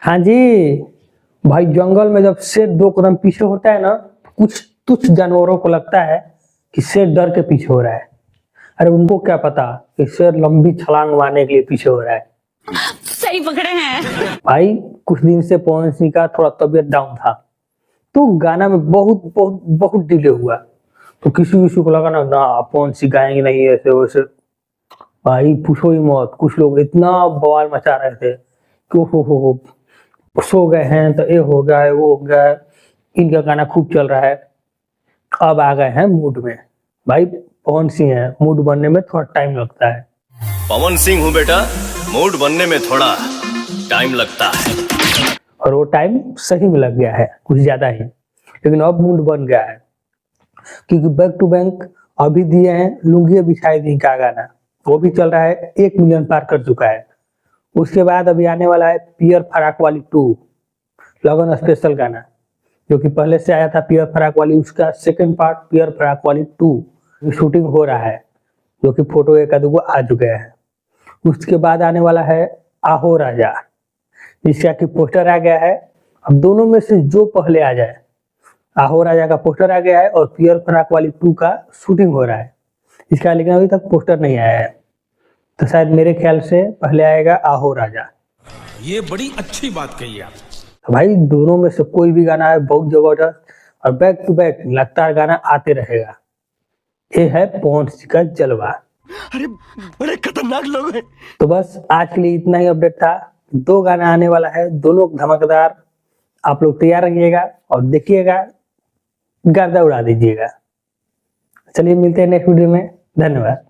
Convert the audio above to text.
हाँ जी। भाई जंगल में जब शेर दो कदम पीछे होता है ना, कुछ तुच्छ जानवरों को लगता है कि शेर डर के पीछे हो रहा है। अरे उनको क्या पता कि शेर लंबी छलांग मारने के लिए पीछे हो रहा है। सही पकड़े हैं। भाई कुछ दिन से पवन सिंह का थोड़ा तबीयत डाउन था, तो गाना में बहुत बहुत बहुत डिले हुआ। तो किसी किसी को लगा ना ना पवन सिंह गाएंगे नहीं ऐसे वैसे। भाई पूछो ही मत, कुछ लोग इतना बवाल मचा रहे थे कि हो सो गए हैं तो ये हो गया है वो हो गया है, इनका गाना खूब चल रहा है। अब आ गए हैं मूड में। भाई पवन सिंह है, मूड बनने में थोड़ा टाइम लगता है। पवन सिंह हूँ बेटा, मूड बनने में थोड़ा टाइम लगता है। और वो टाइम सही में लग गया है, कुछ ज्यादा ही। लेकिन अब मूड बन गया है, क्योंकि बैक टू बैक अभी दिए हैं लुंगी बिछाई दी का गाना, वो भी चल रहा है, 1 मिलियन पार कर चुका है। उसके बाद अभी आने वाला है पियर फराक वाली 2 लगन स्पेशल गाना, जो कि पहले से आया था पियर फराक वाली, उसका सेकंड पार्ट पियर फराक वाली 2 शूटिंग हो रहा है, जो कि फोटो एक आध आ चुके हैं। उसके बाद आने वाला है आहो राजा, जिसका कि पोस्टर आ गया है। अब दोनों में से जो पहले आ जाए, आहो राजा का पोस्टर आ गया है और पियर फराक वाली 2 का शूटिंग हो रहा है इसका, लेकिन अभी तक पोस्टर नहीं आया है। तो शायद मेरे ख्याल से पहले आएगा आहो राजा। ये बड़ी अच्छी बात कही आप। तो भाई दोनों में से कोई भी गाना है बहुत जबरदस्त, और बैक टू बैक लगातार गाना आते रहेगा। ये है पवन सिंह का जलवा। अरे बड़े खतरनाक लोग हैं। तो बस आज के लिए इतना ही अपडेट था। 2 गाना आने वाला है, दोनों धमाकेदार। आप लोग तैयार रहिएगा और देखिएगा, गर्दा उड़ा दीजिएगा। चलिए मिलते हैं नेक्स्ट वीडियो में। धन्यवाद।